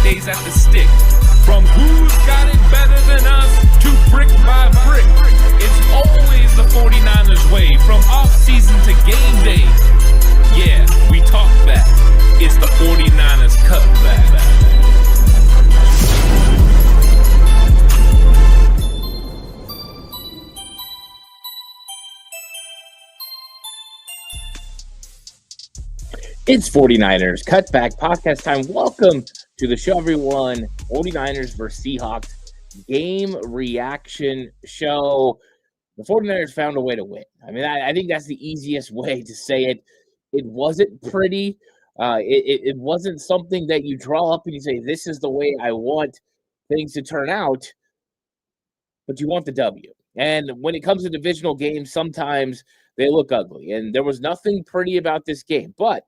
days at the stick. From who's got it better than us to brick by brick. It's always the 49ers way, from off-season to game day. Yeah, we talk back. It's the 49ers Cutback. It's 49ers Cutback podcast time. Welcome to the show, everyone. 49ers versus Seahawks game reaction show. The 49ers found a way to win. I mean, I think that's the easiest way to say it. It wasn't pretty. It wasn't something that you draw up and you say, this is the way I want things to turn out, but you want the W. And when it comes to divisional games, sometimes they look ugly. And there was nothing pretty about this game, but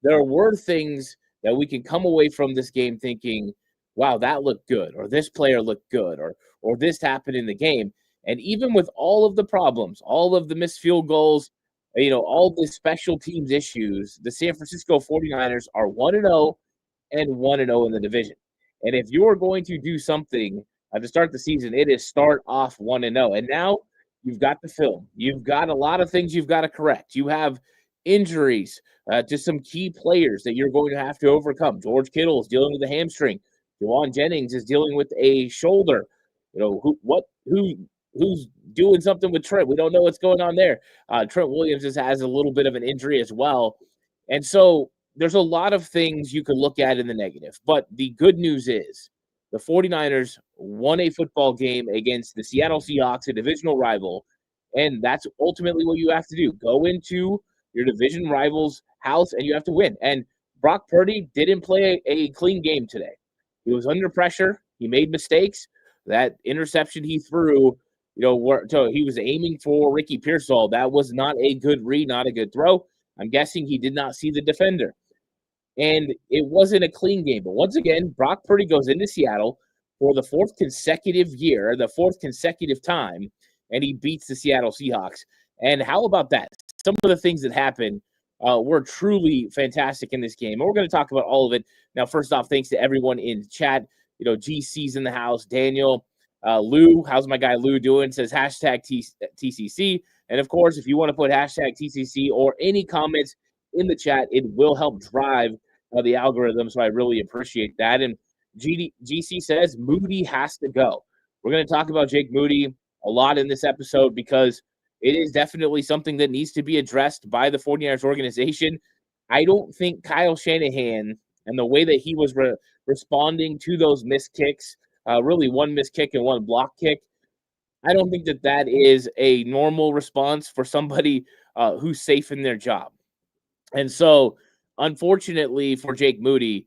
there were things that we can come away from this game thinking, wow, that looked good, or this player looked good, or this happened in the game. And even with all of the problems, all of the missed field goals, all the special teams issues, the San Francisco 49ers are 1-0 and 1-0 in the division. And if you're going to do something to start the season, it is start off 1-0. And now you've got the film. You've got a lot of things you've got to correct. You have injuries to some key players that you're going to have to overcome. George Kittle is dealing with a hamstring. Juwan Jennings is dealing with a shoulder. Who's doing something with Trent? We don't know what's going on there. Trent Williams has a little bit of an injury as well. And so there's a lot of things you could look at in the negative. But the good news is the 49ers won a football game against the Seattle Seahawks, a divisional rival. And that's ultimately what you have to do. Go into your division rival's house and you have to win. And Brock Purdy didn't play a clean game today. He was under pressure. He made mistakes. That interception he threw, he was aiming for Ricky Pearsall. That was not a good read, not a good throw. I'm guessing he did not see the defender. And it wasn't a clean game. But once again, Brock Purdy goes into Seattle for the fourth consecutive year, the fourth consecutive time, and he beats the Seattle Seahawks. And how about that? Some of the things that happened were truly fantastic in this game. And we're going to talk about all of it. Now, first off, thanks to everyone in the chat. GC's in the house. Daniel, Lou, how's my guy Lou doing? Says hashtag TCC. And, of course, if you want to put hashtag TCC or any comments in the chat, it will help drive the algorithm. So I really appreciate that. And GC says Moody has to go. We're going to talk about Jake Moody a lot in this episode because it is definitely something that needs to be addressed by the 49ers organization. I don't think Kyle Shanahan and the way that he was responding to those missed kicks, really one missed kick and one block kick, I don't think that is a normal response for somebody who's safe in their job. And so, unfortunately for Jake Moody,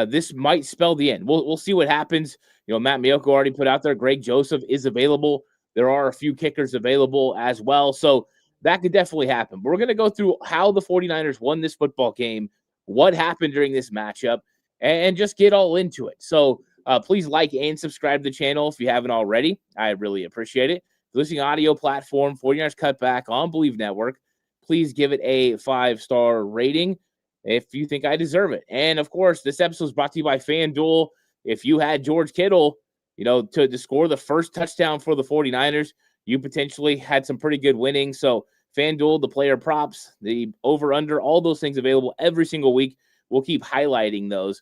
this might spell the end. We'll see what happens. Matt Miyoko already put out there. Greg Joseph is available. There are a few kickers available as well. So that could definitely happen. But we're going to go through how the 49ers won this football game, what happened during this matchup, and just get all into it. So please like and subscribe to the channel if you haven't already. I really appreciate it. Listening audio platform, 49ers Cutback on Believe Network. Please give it a 5-star rating if you think I deserve it. And, of course, this episode is brought to you by FanDuel. If you had George Kittle, to score the first touchdown for the 49ers, you potentially had some pretty good winnings. So FanDuel, the player props, the over-under, all those things available every single week. We'll keep highlighting those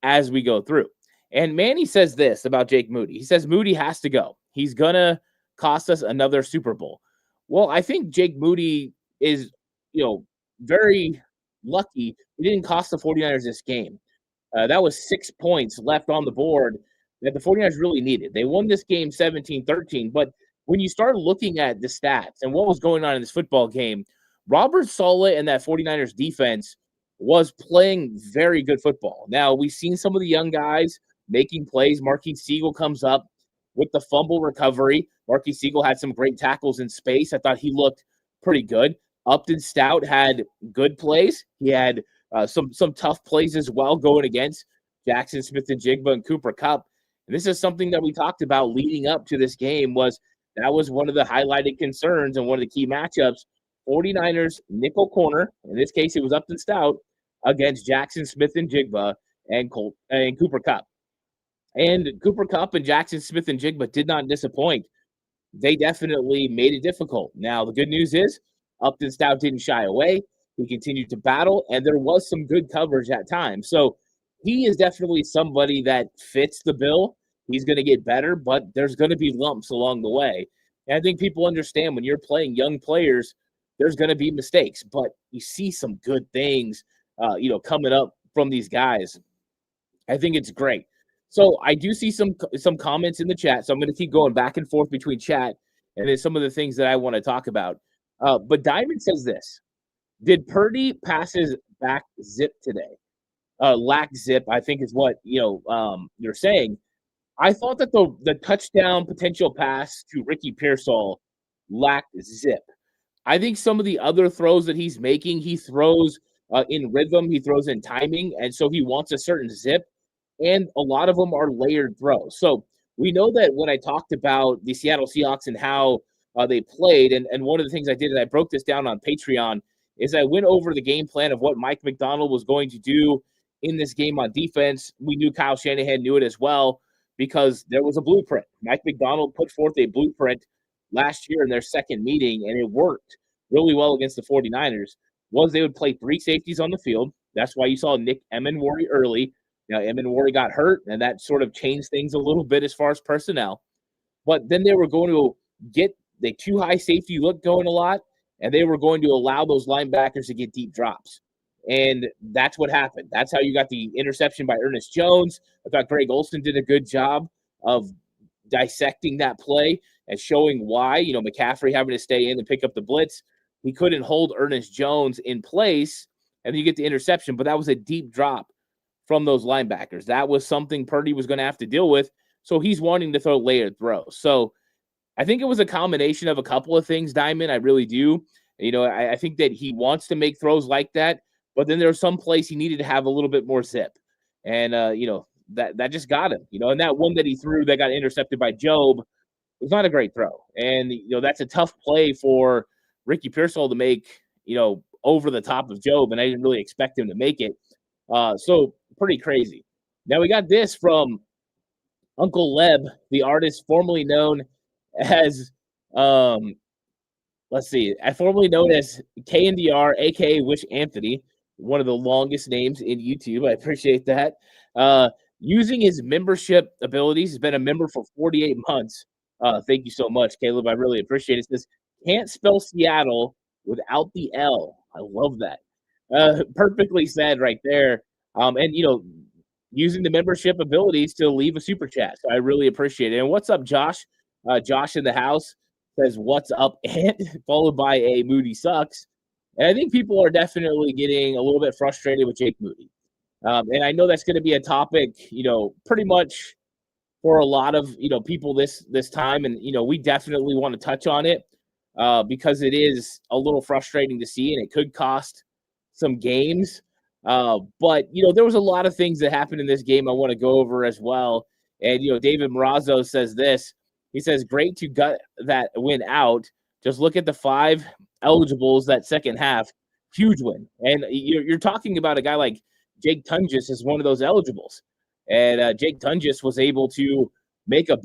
as we go through. And Manny says this about Jake Moody. He says Moody has to go. He's going to cost us another Super Bowl. Well, I think Jake Moody is, very lucky he didn't cost the 49ers this game. That was 6 points left on the board that the 49ers really needed. They won this game 17-13, but when you start looking at the stats and what was going on in this football game, Robert Saleh and that 49ers defense was playing very good football. Now, we've seen some of the young guys making plays. Marquise Siegel comes up with the fumble recovery. Marquise Siegel had some great tackles in space. I thought he looked pretty good. Upton Stout had good plays. He had some tough plays as well going against Jackson Smith-Njigba and Cooper Kupp. And this is something that we talked about leading up to this game was one of the highlighted concerns and one of the key matchups. 49ers nickel corner, in this case it was Upton Stout, against Jackson Smith-Njigba and Cooper Kupp. And Cooper Kupp and Jackson Smith and Jigba did not disappoint. They definitely made it difficult. Now, the good news is Upton Stout didn't shy away. He continued to battle, and there was some good coverage at times. So he is definitely somebody that fits the bill. He's going to get better, but there's going to be lumps along the way. And I think people understand when you're playing young players, there's going to be mistakes, but you see some good things, coming up from these guys. I think it's great. So I do see some comments in the chat. So I'm going to keep going back and forth between chat and then some of the things that I want to talk about. But Diamond says this: did Purdy passes back zip today? Lack zip, I think, is what you're saying. I thought that the touchdown potential pass to Ricky Pearsall lacked zip. I think some of the other throws that he's making, he throws in rhythm, he throws in timing, and so he wants a certain zip. And a lot of them are layered throws. So we know that when I talked about the Seattle Seahawks and how they played, and one of the things I did, and I broke this down on Patreon, is I went over the game plan of what Mike McDonald was going to do in this game on defense. We knew Kyle Shanahan knew it as well because there was a blueprint. Mike McDonald put forth a blueprint last year in their second meeting, and it worked really well against the 49ers. Was they would play three safeties on the field. That's why you saw Nick Emenwari early. Now, Emenwari got hurt, and that sort of changed things a little bit as far as personnel. But then they were going to get the too high safety look going a lot, and they were going to allow those linebackers to get deep drops. And that's what happened. That's how you got the interception by Ernest Jones. I thought Greg Olsen did a good job of dissecting that play and showing why, McCaffrey having to stay in and pick up the blitz. He couldn't hold Ernest Jones in place, and then you get the interception. But that was a deep drop from those linebackers. That was something Purdy was going to have to deal with. So he's wanting to throw layered throws. So I think it was a combination of a couple of things, Diamond. I really do. I think that he wants to make throws like that, but then there's some place he needed to have a little bit more zip. And, that just got him, and that one that he threw that got intercepted by Job was not a great throw. And, that's a tough play for Ricky Pearsall to make, over the top of Job. And I didn't really expect him to make it. So pretty crazy. Now we got this from Uncle Leb, the artist formerly known as, formerly known as KNDR, aka Wish Anthony, one of the longest names in YouTube. I appreciate that. Using his membership abilities, he's been a member for 48 months. Thank you so much, Caleb. I really appreciate it. It says, can't spell Seattle without the L. I love that. Perfectly said right there. And using the membership abilities to leave a super chat. So I really appreciate it. And what's up, Josh? Josh in the house says, what's up, Ant? Followed by a Moody sucks. And I think people are definitely getting a little bit frustrated with Jake Moody. And I know that's going to be a topic, pretty much for a lot of, people this time. And, we definitely want to touch on it because it is a little frustrating to see, and it could cost some games. But, there was a lot of things that happened in this game I want to go over as well. And, David Morazzo says this. He says, great to gut that win out. Just look at the 5 eligibles that second half. Huge win. And you're talking about a guy like Jake Tungis as one of those eligibles. And Jake Tungis was able to make a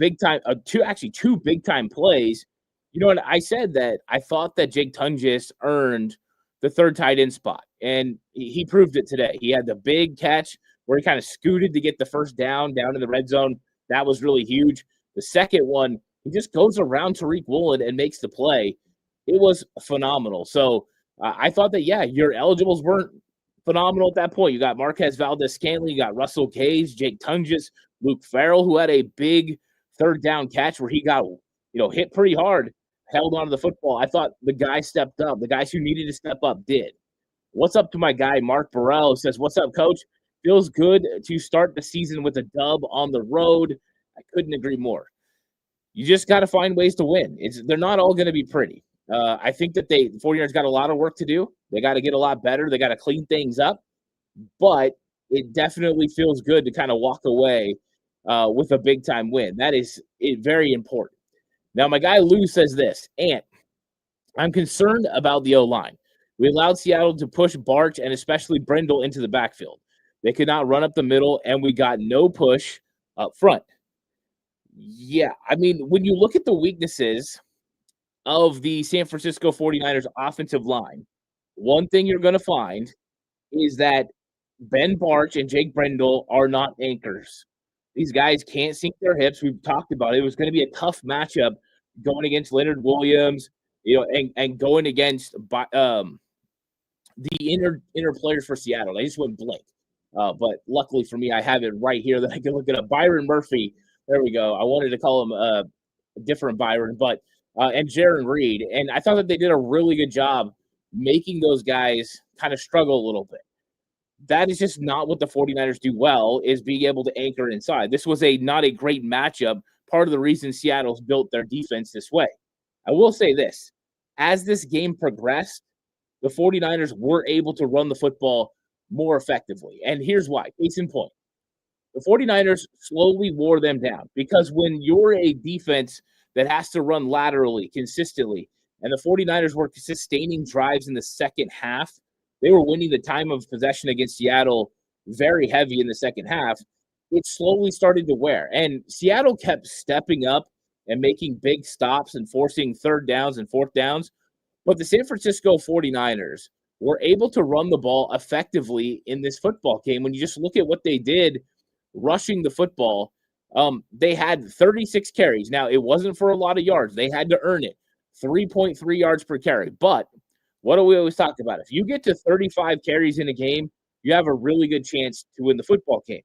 two big-time plays. And I said that I thought that Jake Tungis earned the third tight end spot, and he proved it today. He had the big catch where he kind of scooted to get the first down in the red zone. That was really huge. The second one, he just goes around Tariq Woolen and makes the play. It was phenomenal. So I thought that, your eligibles weren't phenomenal at that point. You got Marquez Valdez-Scantling, you got Russell Gage, Jake Tungis, Luke Farrell, who had a big third down catch where he got, hit pretty hard, held onto the football. I thought the guy stepped up. The guys who needed to step up did. What's up to my guy, Mark Burrell, says, what's up, coach? Feels good to start the season with a dub on the road. I couldn't agree more. You just got to find ways to win. They're not all going to be pretty. I think that the 49ers got a lot of work to do. They got to get a lot better. They got to clean things up. But it definitely feels good to kind of walk away with a big-time win. That is very important. Now, my guy Lou says this, Ant, I'm concerned about the O-line. We allowed Seattle to push Barch and especially Brindle into the backfield. They could not run up the middle, and we got no push up front. Yeah, I mean, when you look at the weaknesses of the San Francisco 49ers offensive line, one thing you're going to find is that Ben Barch and Jake Brendel are not anchors. These guys can't sink their hips. We've talked about it. It was going to be a tough matchup going against Leonard Williams, and going against the inner players for Seattle. I just went blank. But luckily for me, I have it right here that I can look at. Byron Murphy. There we go. I wanted to call him a different Byron, but and Jaron Reed. And I thought that they did a really good job making those guys kind of struggle a little bit. That is just not what the 49ers do well, is being able to anchor inside. This was not a great matchup. Part of the reason Seattle's built their defense this way. I will say this. As this game progressed, the 49ers were able to run the football more effectively. And here's why. Case in point. The 49ers slowly wore them down, because when you're a defense that has to run laterally consistently, and the 49ers were sustaining drives in the second half, they were winning the time of possession against Seattle very heavy in the second half. It slowly started to wear. And Seattle kept stepping up and making big stops and forcing third downs and fourth downs. But the San Francisco 49ers were able to run the ball effectively in this football game. When you just look at what they did rushing the football, they had 36 carries. Now, it wasn't for a lot of yards. They had to earn it. 3.3 yards per carry. But what do we always talk about? If you get to 35 carries in a game, you have a really good chance to win the football game.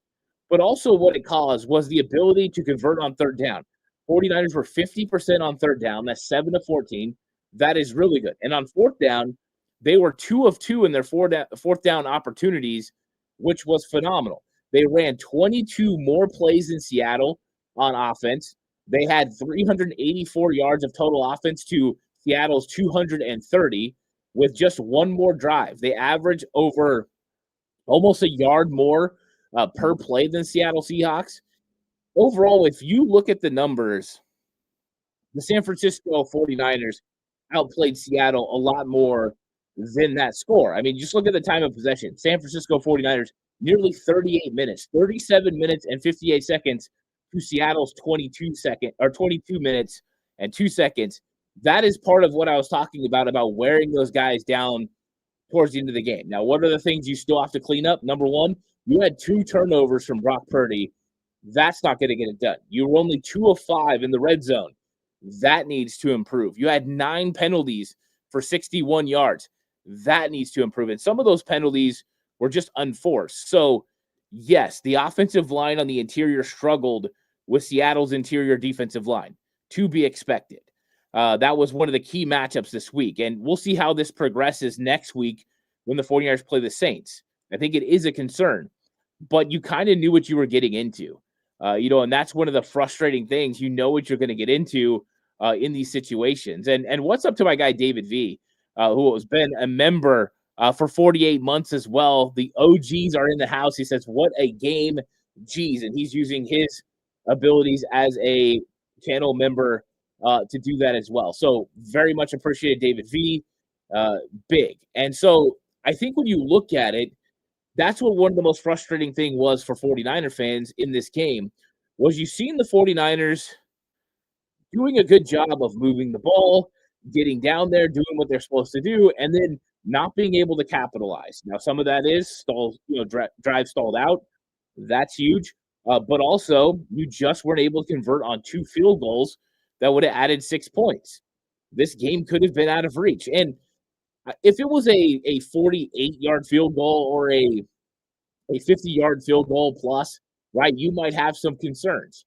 But also what it caused was the ability to convert on third down. 49ers were 50% on third down. That's 7 of 14. That is really good. And on fourth down, they were 2 of 2 in their fourth down opportunities, which was phenomenal. They ran 22 more plays than Seattle on offense. They had 384 yards of total offense to Seattle's 230 with just one more drive. They average over almost a yard more per play than Seattle Seahawks. Overall, if you look at the numbers, the San Francisco 49ers outplayed Seattle a lot more than that score. I mean, just look at the time of possession. San Francisco 49ers, nearly 38 minutes, 37 minutes and 58 seconds to Seattle's 22 minutes and 2 seconds. That is part of what I was talking about wearing those guys down towards the end of the game. Now, what are the things you still have to clean up? Number one, you had 2 turnovers from Brock Purdy. That's not going to get it done. You were only 2 of 5 in the red zone. That needs to improve. You had 9 penalties for 61 yards. That needs to improve. And some of those penalties were just unforced. So, yes, the offensive line on the interior struggled with Seattle's interior defensive line, to be expected. That was one of the key matchups this week. And we'll see how this progresses next week when the 49ers play the Saints. I think it is a concern, but you kind of knew what you were getting into. And that's one of the frustrating things. You know what you're going to get into in these situations. And what's up to my guy, David V., who has been a member for 48 months as well. The OGs are in the house. He says, what a game, geez. And he's using his abilities as a channel member to do that as well. So very much appreciated, David V. Big. And so I think when you look at it, that's what one of the most frustrating thing was for 49er fans in this game, was you seen the 49ers doing a good job of moving the ball, getting down there, doing what they're supposed to do, and then not being able to capitalize. Now, some of that is drive stalled out. That's huge. But also, you just weren't able to convert on 2 field goals that would have added 6 points. This game could have been out of reach. And if it was a 48-yard field goal or a 50-yard field goal plus, right, you might have some concerns.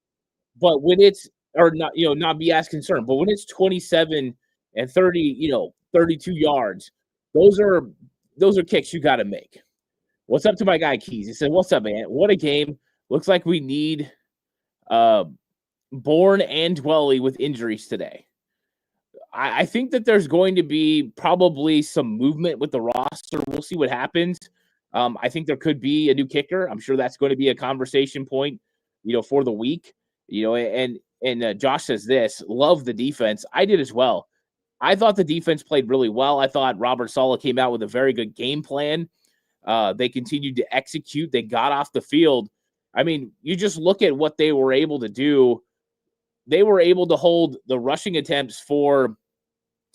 But when it's not be as concerned. But when it's 27 and 30, 32 yards, those are kicks you got to make. What's up to my guy Keys? He said, "What's up, man? What a game! Looks like we need Bourne and Dwelly with injuries today." I think that there's going to be probably some movement with the roster. We'll see what happens. I think there could be a new kicker. I'm sure that's going to be a conversation point, for the week. And Josh says this, love the defense. I did as well. I thought the defense played really well. I thought Robert Saleh came out with a very good game plan. They continued to execute. They got off the field. I mean, you just look at what they were able to do. They were able to hold the rushing attempts for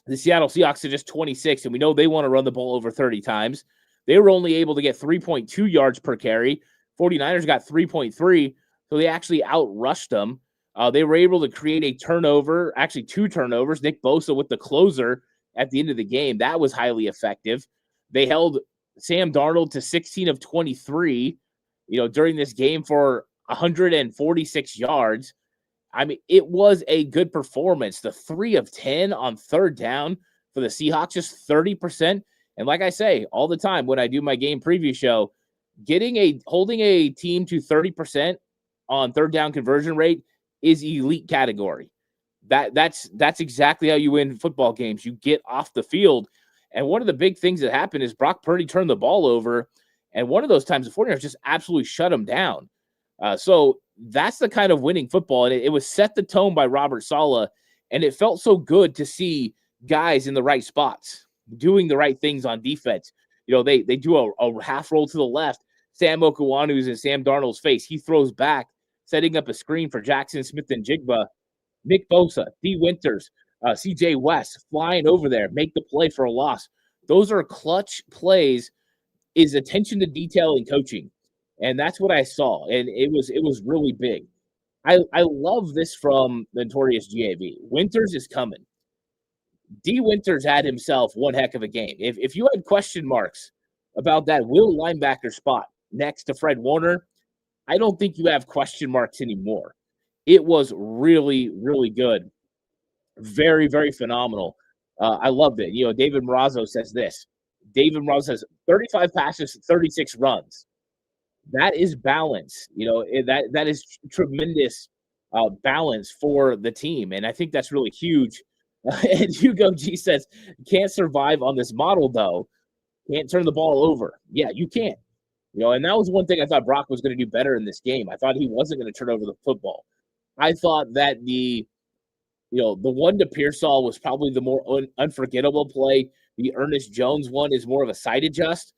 the Seattle Seahawks to just 26, and we know they want to run the ball over 30 times. They were only able to get 3.2 yards per carry. 49ers got 3.3, so they actually outrushed them. They were able to create a turnover, actually 2 turnovers. Nick Bosa with the closer at the end of the game. That was highly effective. They held Sam Darnold to 16 of 23, during this game for 146 yards. I mean, it was a good performance. The 3 of 10 on third down for the Seahawks, just 30%. And like I say all the time when I do my game preview show, holding a team to 30% on third down conversion rate is elite category. That's exactly how you win football games. You get off the field. And one of the big things that happened is Brock Purdy turned the ball over. And one of those times, the 49ers just absolutely shut him down. So that's the kind of winning football. And it was set the tone by Robert Saleh. And it felt so good to see guys in the right spots doing the right things on defense. They do a half roll to the left. Sam Okawanu's in Sam Darnold's face. He throws back, setting up a screen for Jackson Smith and Jigba. Nick Bosa, D. Winters, CJ West flying over there, make the play for a loss. Those are clutch plays, is attention to detail and coaching. And that's what I saw. And it was really big. I love this from the notorious GAV. Winters is coming. D. Winters had himself one heck of a game. If you had question marks about that will linebacker spot next to Fred Warner, I don't think you have question marks anymore. It was really, really good. Very, very phenomenal. I loved it. David Marazzo says this. David Marazzo says 35 passes, 36 runs. That is balance. That is tremendous balance for the team. And I think that's really huge. And Hugo G says, can't survive on this model, though. Can't turn the ball over. Yeah, you can't. And that was one thing I thought Brock was going to do better in this game. I thought he wasn't going to turn over the football. I thought that the one to Pearsall was probably the more unforgettable play. The Ernest Jones one is more of a side adjust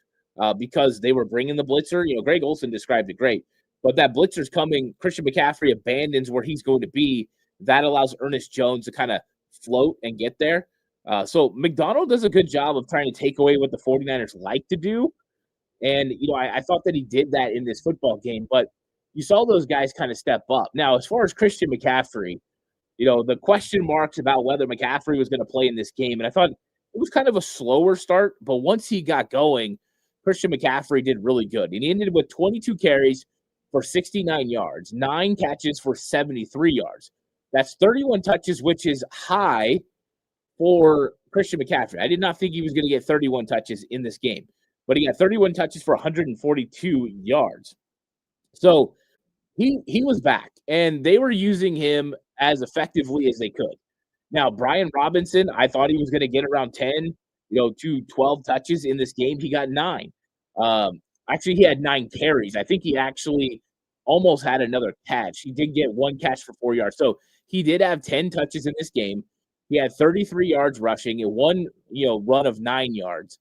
because they were bringing the blitzer. Greg Olsen described it great. But that blitzer's coming. Christian McCaffrey abandons where he's going to be. That allows Ernest Jones to kind of float and get there. So McDonald does a good job of trying to take away what the 49ers like to do. And, I thought that he did that in this football game. But you saw those guys kind of step up. Now, as far as Christian McCaffrey, the question marks about whether McCaffrey was going to play in this game. And I thought it was kind of a slower start. But once he got going, Christian McCaffrey did really good. And he ended with 22 carries for 69 yards, 9 catches for 73 yards. That's 31 touches, which is high for Christian McCaffrey. I did not think he was going to get 31 touches in this game, but he got 31 touches for 142 yards. So he was back, and they were using him as effectively as they could. Now, Brian Robinson, I thought he was going to get around 10, to 12 touches in this game. He got 9. Actually, he had 9 carries. I think he actually almost had another catch. He did get 1 catch for 4 yards. So he did have 10 touches in this game. He had 33 yards rushing and 1, run of 9 yards.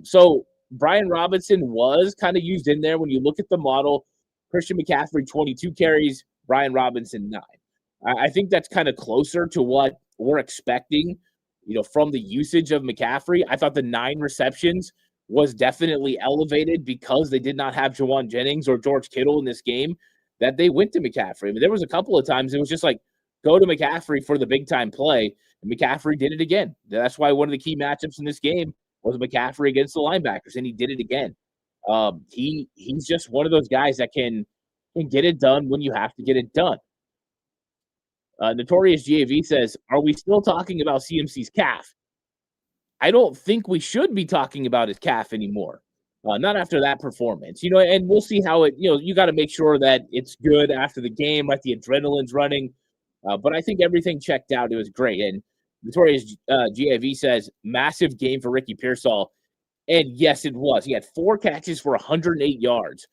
So Brian Robinson was kind of used in there. When you look at the model, Christian McCaffrey, 22 carries, Brian Robinson, 9. I think that's kind of closer to what we're expecting, from the usage of McCaffrey. I thought the 9 receptions was definitely elevated because they did not have Jawan Jennings or George Kittle in this game, that they went to McCaffrey. I mean, there was a couple of times it was just like, go to McCaffrey for the big-time play, and McCaffrey did it again. That's why one of the key matchups in this game was McCaffrey against the linebackers, and he did it again. He's just one of those guys that can get it done when you have to get it done. Notorious GAV says, are we still talking about CMC's calf? I don't think we should be talking about his calf anymore. Not after that performance, and we'll see how it, you got to make sure that it's good after the game, like the adrenaline's running. But I think everything checked out. It was great. And Notorious GAV says, massive game for Ricky Pearsall. And yes, it was. He had 4 catches for 108 yards.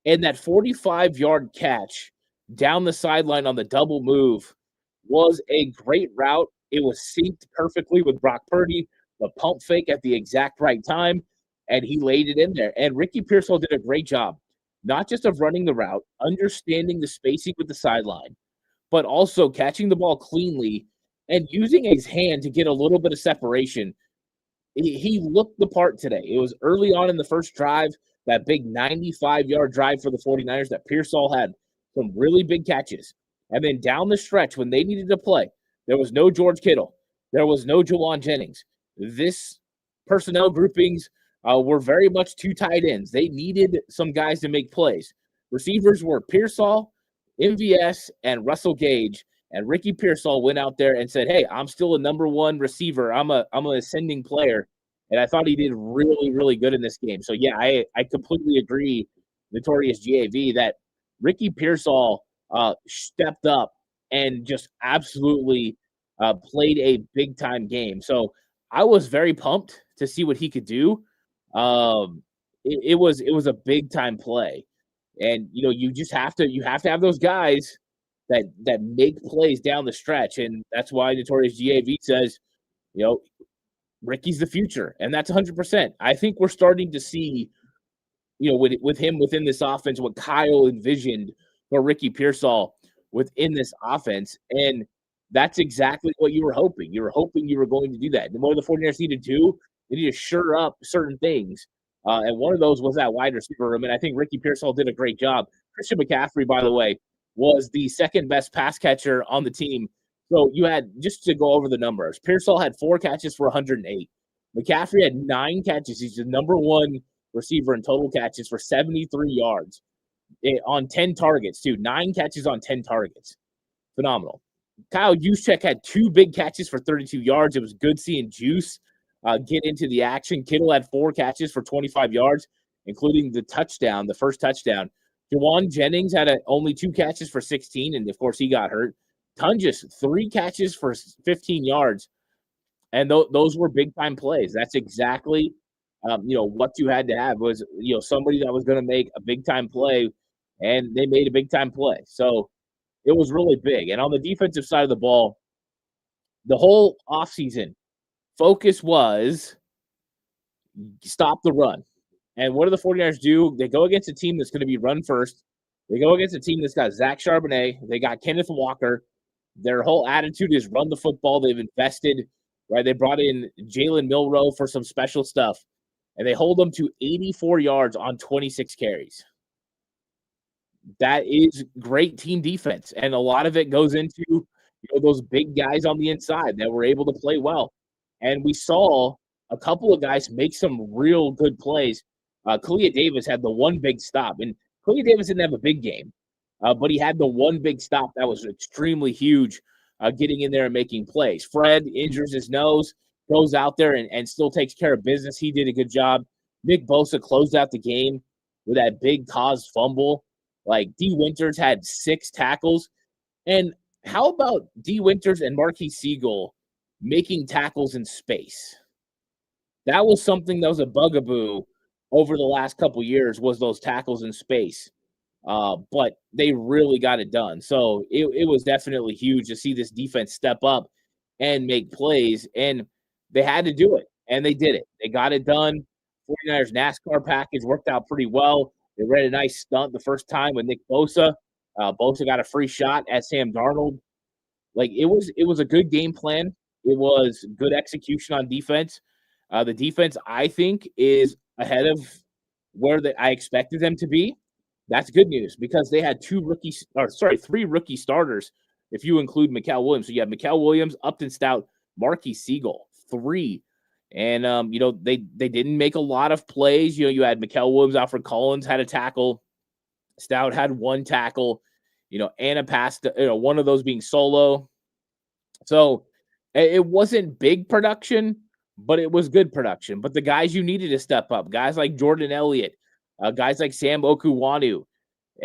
And that 45-yard catch down the sideline on the double move was a great route. It was synced perfectly with Brock Purdy, the pump fake at the exact right time, and he laid it in there. And Ricky Pearsall did a great job not just of running the route, understanding the spacing with the sideline, but also catching the ball cleanly and using his hand to get a little bit of separation. He looked the part today. It was early on in the first drive, that big 95-yard drive for the 49ers that Pearsall had some really big catches. And then down the stretch, when they needed to play, there was no George Kittle. There was no Jawan Jennings. This personnel groupings were very much two tight ends. They needed some guys to make plays. Receivers were Pearsall, MVS, and Russell Gage. And Ricky Pearsall went out there and said, "Hey, I'm still a number one receiver. I'm an ascending player." And I thought he did really, really good in this game. So, yeah, I completely agree, Notorious GAV, that Ricky Pearsall stepped up and just absolutely played a big-time game. So I was very pumped to see what he could do. It was a big-time play. And, you just have to have those guys that make plays down the stretch. And that's why Notorious GAV says, Ricky's the future, and that's 100%. I think we're starting to see, with him within this offense, what Kyle envisioned for Ricky Pearsall within this offense, and that's exactly what you were hoping. You were hoping you were going to do that. The more the 49ers needed to do, they need to shore up certain things, and one of those was that wide receiver room, and I think Ricky Pearsall did a great job. Christian McCaffrey, by the way, was the second best pass catcher on the team. So you had, just to go over the numbers, Pearsall had 4 catches for 108. McCaffrey had 9 catches. He's the number one receiver in total catches for 73 yards on 10 targets, too. 9 catches on 10 targets. Phenomenal. Kyle Juszczyk had 2 big catches for 32 yards. It was good seeing Juice get into the action. Kittle had 4 catches for 25 yards, including the touchdown, the first touchdown. Jawan Jennings had only 2 catches for 16, and, of course, he got hurt. Tungus, 3 catches for 15 yards, and those were big-time plays. That's exactly, what you had to have was, somebody that was going to make a big-time play, and they made a big-time play. So it was really big. And on the defensive side of the ball, the whole offseason focus was stop the run. And what do the 49ers do? They go against a team that's going to be run first. They go against a team that's got Zach Charbonnet. They got Kenneth Walker. Their whole attitude is run the football. They've invested, right? They brought in Jalen Milroe for some special stuff, and they hold them to 84 yards on 26 carries. That is great team defense, and a lot of it goes into those big guys on the inside that were able to play well. And we saw a couple of guys make some real good plays. Kalia Davis had the one big stop, and Kalia Davis didn't have a big game. But he had the one big stop that was extremely huge, getting in there and making plays. Fred injures his nose, goes out there and still takes care of business. He did a good job. Nick Bosa closed out the game with that big caused fumble. Like, D. Winters had 6 tackles. And how about D. Winters and Marquis Siegel making tackles in space? That was something that was a bugaboo over the last couple years, was those tackles in space. But they really got it done. So it was definitely huge to see this defense step up and make plays. And they had to do it. And they did it. They got it done. 49ers NASCAR package worked out pretty well. They ran a nice stunt the first time with Nick Bosa. Bosa got a free shot at Sam Darnold. Like, it was a good game plan. It was good execution on defense. The defense, I think, is ahead of where I expected them to be. That's good news because they had 3 rookie starters, if you include Mikael Williams. So you have Mikael Williams, Upton Stout, Marquis Siegel, 3. And, they didn't make a lot of plays. You had Mikael Williams, Alfred Collins had a tackle. Stout had 1 tackle. Anna passed, one of those being solo. So it wasn't big production, but it was good production. But the guys you needed to step up, guys like Jordan Elliott, guys like Sam Okuwanu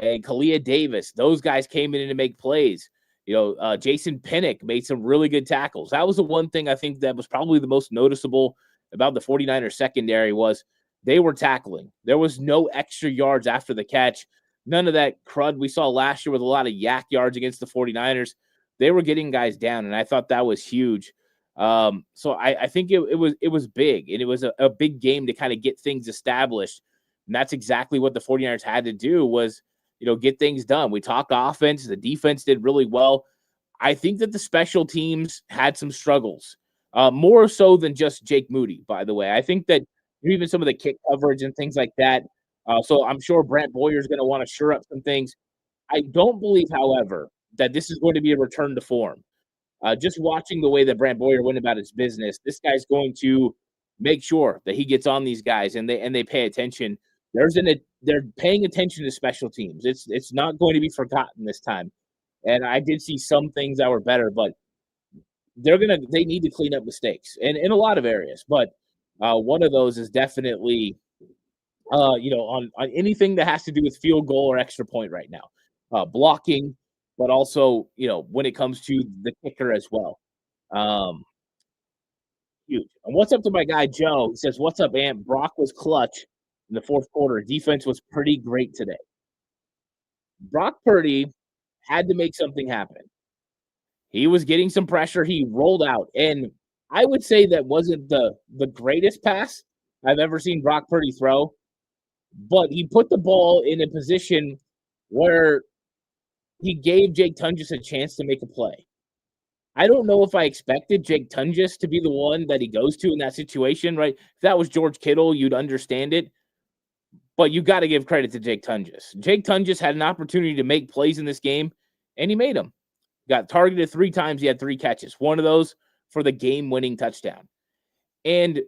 and Kalia Davis, those guys came in to make plays. Jason Pinnock made some really good tackles. That was the one thing I think that was probably the most noticeable about the 49ers secondary was they were tackling. There was no extra yards after the catch. None of that crud we saw last year with a lot of yak yards against the 49ers. They were getting guys down, and I thought that was huge. So I think it was big, and it was a big game to kind of get things established. And that's exactly what the 49ers had to do was, get things done. We talk offense. The defense did really well. I think that the special teams had some struggles, more so than just Jake Moody, by the way. I think that even some of the kick coverage and things like that. So I'm sure Brant Boyer is going to want to shore up some things. I don't believe, however, that this is going to be a return to form. Just watching the way that Brant Boyer went about his business, this guy's going to make sure that he gets on these guys and they pay attention. They're paying attention to special teams. It's not going to be forgotten this time. And I did see some things that were better, but they need to clean up mistakes in a lot of areas. But one of those is definitely on anything that has to do with field goal or extra point right now, blocking, but also when it comes to the kicker as well. Huge. And what's up to my guy Joe? He says, "What's up, Ant? Brock was clutch in the fourth quarter. Defense was pretty great today." Brock Purdy had to make something happen. He was getting some pressure. He rolled out, and I would say that wasn't the greatest pass I've ever seen Brock Purdy throw, but he put the ball in a position where he gave Jake Tunges a chance to make a play. I don't know if I expected Jake Tunges to be the one that he goes to in that situation, right? If that was George Kittle, you'd understand it. But you got to give credit to Jake Tunges. Jake Tunges had an opportunity to make plays in this game, and he made them. Got targeted 3 times. He had 3 catches. One of those for the game-winning touchdown. And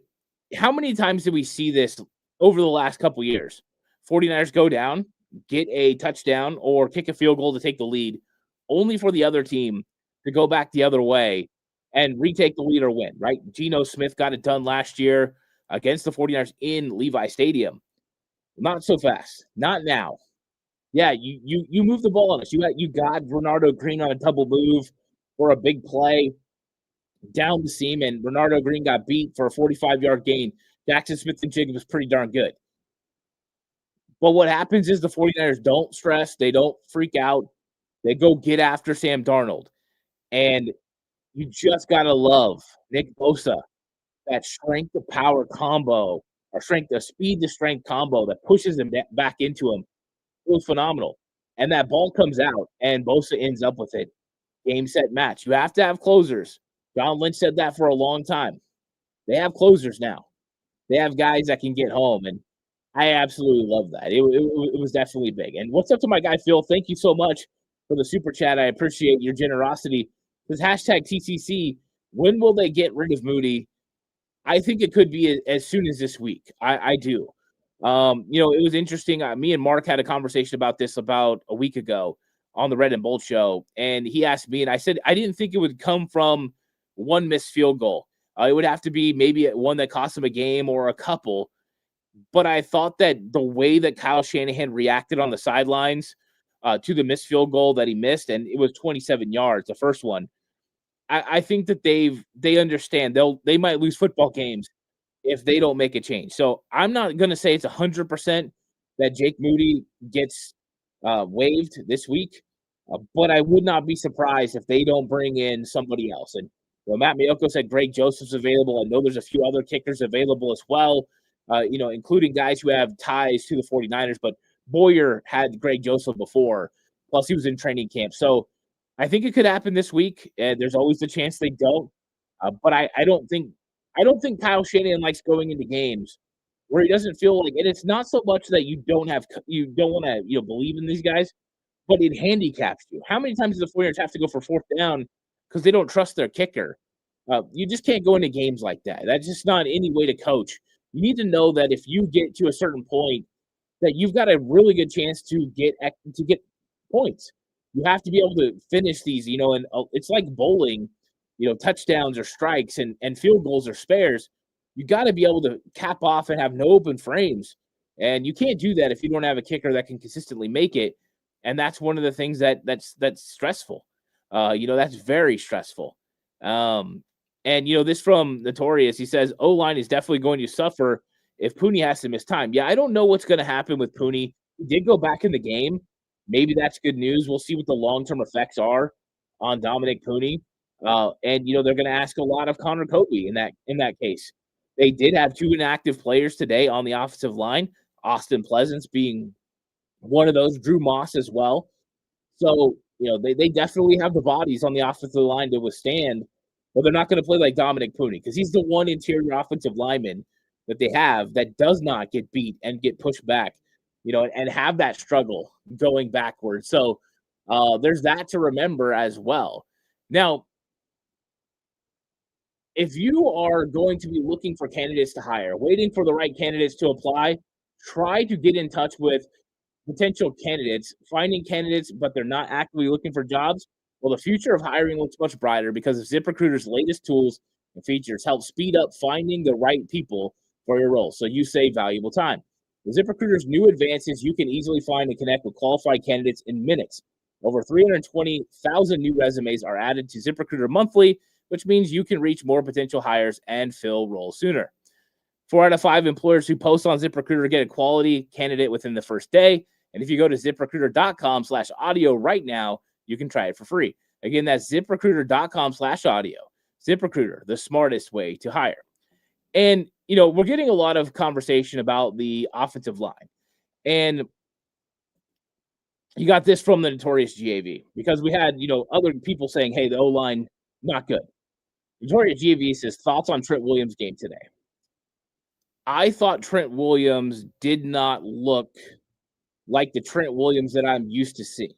how many times did we see this over the last couple years? 49ers go down, get a touchdown, or kick a field goal to take the lead, only for the other team to go back the other way and retake the lead or win, right? Geno Smith got it done last year against the 49ers in Levi Stadium. Not so fast. Not now. Yeah, you move the ball on us. You got Bernardo Green on a double move for a big play down the seam, and Bernardo Green got beat for a 45-yard gain. Jackson Smith-Njigba was pretty darn good. But what happens is the 49ers don't stress. They don't freak out. They go get after Sam Darnold. And you just got to love Nick Bosa, that strength to power combo, or strength to speed to strength combo that pushes him back into him. It was phenomenal. And that ball comes out, and Bosa ends up with it. Game, set, match. You have to have closers. John Lynch said that for a long time. They have closers now. They have guys that can get home, and I absolutely love that. It was definitely big. And what's up to my guy Phil? Thank you so much for the super chat. I appreciate your generosity. This hashtag TCC, when will they get rid of Moody? I think it could be as soon as this week. I do. It was interesting. Me and Mark had a conversation about this about a week ago on the Red and Bolt show, and he asked me, and I said I didn't think it would come from one missed field goal. It would have to be maybe one that cost him a game or a couple. But I thought that the way that Kyle Shanahan reacted on the sidelines to the missed field goal that he missed, and it was 27 yards, the first one. I think that they understand they might lose football games if they don't make a change. So I'm not going to say it's 100% that Jake Moody gets waived this week, but I would not be surprised if they don't bring in somebody else. And Matt Miyoko said Greg Joseph's available. I know there's a few other kickers available as well, including guys who have ties to the 49ers, but Boyer had Greg Joseph before, plus he was in training camp. So I think it could happen this week. There's always the chance they don't, but I don't think Kyle Shanahan likes going into games where he doesn't feel like, and it's not so much that you don't want to believe in these guys, but it handicaps you. How many times do the 49ers have to go for 4th down because they don't trust their kicker? You just can't go into games like that. That's just not any way to coach. You need to know that if you get to a certain point, that you've got a really good chance to get points. You have to be able to finish these, and it's like bowling, touchdowns or strikes and field goals or spares. You got to be able to cap off and have no open frames. And you can't do that if you don't have a kicker that can consistently make it. And that's one of the things that's stressful. That's very stressful. And this from Notorious. He says, O-line is definitely going to suffer if Pooney has to miss time. Yeah, I don't know what's going to happen with Pooney. He did go back in the game. Maybe that's good news. We'll see what the long-term effects are on Dominic Pooney. And they're going to ask a lot of Connor Kobe in that case. They did have 2 inactive players today on the offensive line. Austin Pleasance being one of those, Drew Moss as well. So, they definitely have the bodies on the offensive line to withstand, but they're not going to play like Dominic Pooney because he's the one interior offensive lineman that they have that does not get beat and get pushed back, and have that struggle going backwards. So there's that to remember as well. Now, if you are going to be looking for candidates to hire, waiting for the right candidates to apply, try to get in touch with potential candidates, finding candidates, but they're not actively looking for jobs. Well, the future of hiring looks much brighter because of ZipRecruiter's latest tools and features help speed up finding the right people for your role, so you save valuable time. With ZipRecruiter's new advances, you can easily find and connect with qualified candidates in minutes. Over 320,000 new resumes are added to ZipRecruiter monthly, which means you can reach more potential hires and fill roles sooner. 4 out of 5 employers who post on ZipRecruiter get a quality candidate within the first day. And if you go to ZipRecruiter.com/audio right now, you can try it for free. Again, that's ZipRecruiter.com/audio. ZipRecruiter, the smartest way to hire. And, we're getting a lot of conversation about the offensive line. And you got this from the notorious GAV because we had, other people saying, hey, the O-line, not good. Notorious GAV says, thoughts on Trent Williams' game today. I thought Trent Williams did not look like the Trent Williams that I'm used to seeing.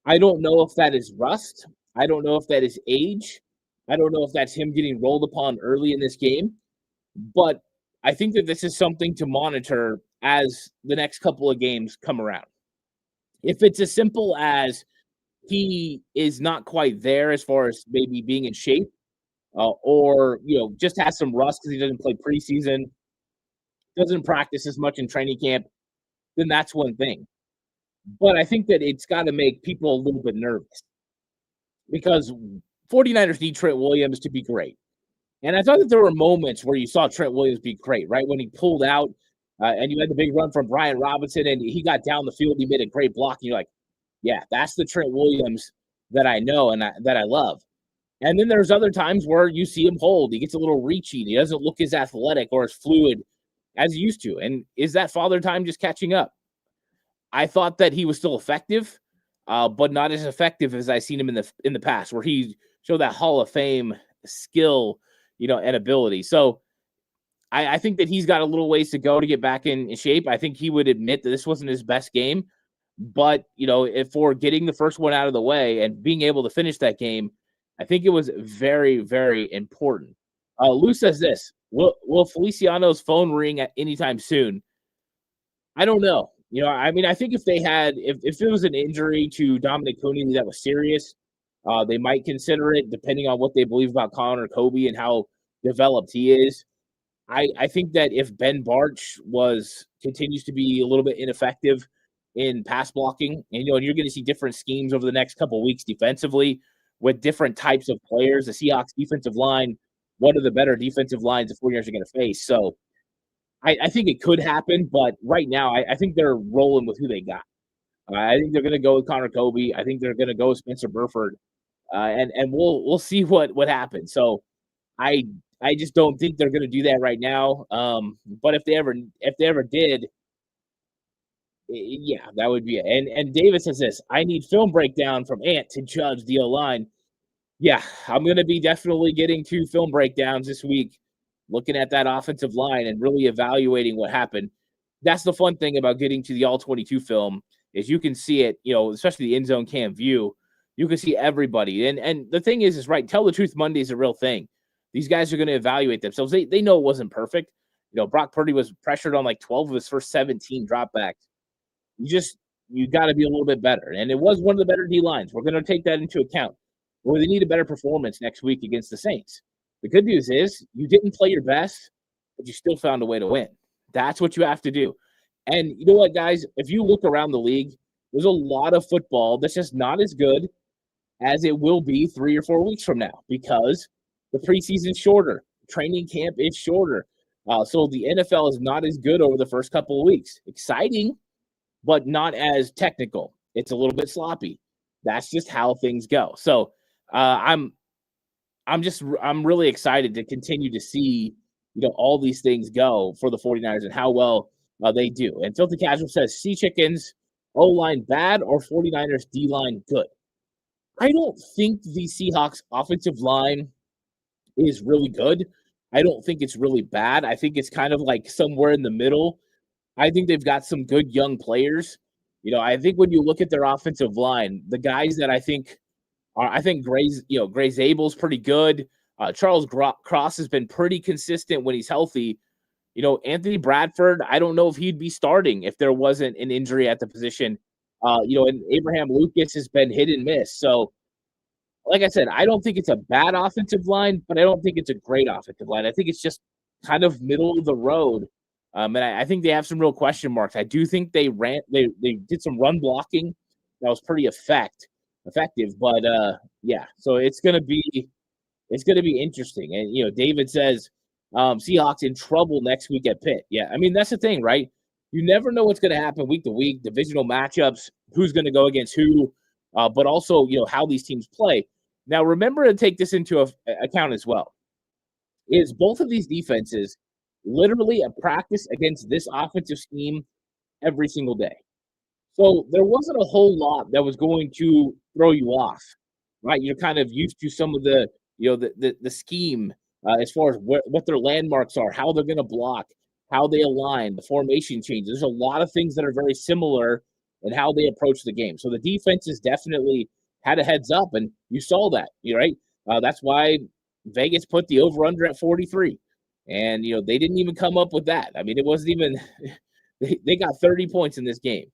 I don't know if that is rust. I don't know if that is age. I don't know if that's him getting rolled upon early in this game. But I think that this is something to monitor as the next couple of games come around. If it's as simple as he is not quite there as far as maybe being in shape, or, just has some rust because he doesn't play preseason, doesn't practice as much in training camp, then that's one thing. But I think that it's got to make people a little bit nervous because 49ers need Trent Williams to be great. And I thought that there were moments where you saw Trent Williams be great, right? When he pulled out and you had the big run from Brian Robinson and he got down the field, he made a great block. And you're like, yeah, that's the Trent Williams that I know and that I love. And then there's other times where you see him hold. He gets a little reachy. He doesn't look as athletic or as fluid as he used to. And is that father time just catching up? I thought that he was still effective, but not as effective as I've seen him in the past, where he showed that Hall of Fame skill, and ability. So I think that he's got a little ways to go to get back in shape. I think he would admit that this wasn't his best game, but if for getting the first one out of the way and being able to finish that game, I think it was very, very important. Lou says this: Will Feliciano's phone ring at any time soon? I don't know. I think if it was an injury to Dominic Pooney that was serious, they might consider it, depending on what they believe about Connor Kobe and how developed he is. I think that if Ben Barch continues to be a little bit ineffective in pass blocking, and you're going to see different schemes over the next couple of weeks defensively with different types of players. The Seahawks defensive line, one of the better defensive lines the 49ers are going to face. So I think it could happen, but right now I think they're rolling with who they got. I think they're going to go with Connor Kobe. I think they're going to go with Spencer Burford, and we'll see what happens. So I just don't think they're going to do that right now. But if they ever did, yeah, that would be it. And David says this: I need film breakdown from Ant to judge the O-line. Yeah, I'm going to be definitely getting 2 film breakdowns this week, looking at that offensive line and really evaluating what happened. That's the fun thing about getting to the all-22 film is you can see it, especially the end zone cam view. You can see everybody. And the thing is right, Tell the Truth Monday is a real thing. These guys are going to evaluate themselves. They know it wasn't perfect. Brock Purdy was pressured on like 12 of his first 17 dropbacks. You got to be a little bit better. And it was one of the better D lines. We're going to take that into account. Well, they need a better performance next week against the Saints. The good news is you didn't play your best, but you still found a way to win. That's what you have to do. And you know what, guys? If you look around the league, there's a lot of football that's just not as good as it will be 3 or 4 weeks from now because the preseason's shorter. Training camp is shorter. So the NFL is not as good over the first couple of weeks. Exciting, but not as technical. It's a little bit sloppy. That's just how things go. So I'm really excited to continue to see all these things go for the 49ers and how well They do. And Filthy Casual says, Sea Chickens, O-line bad or 49ers D-line good? I don't think the Seahawks offensive line is really good. I don't think it's really bad. I think it's kind of like somewhere in the middle. I think they've got some good young players. I think when you look at their offensive line, the guys that I think Gray Zabel's pretty good. Charles Cross has been pretty consistent when he's healthy. Anthony Bradford, I don't know if he'd be starting if there wasn't an injury at the position. And Abraham Lucas has been hit and miss. So, like I said, I don't think it's a bad offensive line, but I don't think it's a great offensive line. I think it's just kind of middle of the road. And I think they have some real question marks. I do think they did some run blocking that was pretty effective. But yeah, so it's gonna be interesting. And David says Seahawks in trouble next week at Pitt. Yeah, I mean that's the thing, right? You never know what's going to happen week to week, divisional matchups, who's going to go against who, but also how these teams play. Now, remember to take this into account as well. Is both of these defenses literally a practice against this offensive scheme every single day? So there wasn't a whole lot that was going to throw you off, right? You're kind of used to some of the the scheme as far as what their landmarks are, how they're going to block, how they align, the formation changes. There's a lot of things that are very similar in how they approach the game. So the defenses definitely had a heads up, and you saw that, right? That's why Vegas put the over-under at 43. And, they didn't even come up with that. I mean, it wasn't even – they got 30 points in this game.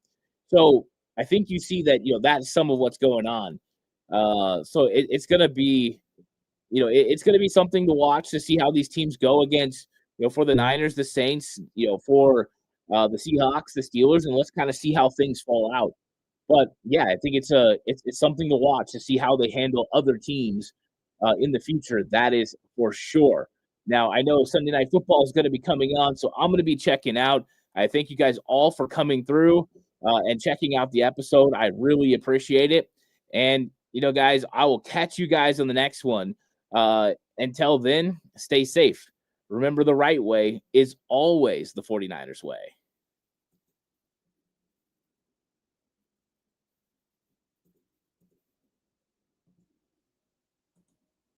So I think you see that, that's some of what's going on. So it's going to be – it's going to be something to watch to see how these teams go against, for the Niners, the Saints, for the Seahawks, the Steelers, and let's kind of see how things fall out. But yeah, I think it's something to watch to see how they handle other teams in the future. That is for sure. Now, I know Sunday Night Football is going to be coming on, so I'm going to be checking out. I thank you guys all for coming through and checking out the episode. I really appreciate it. And, guys, I will catch you guys on the next one. Until then, stay safe. Remember, the right way is always the 49ers way.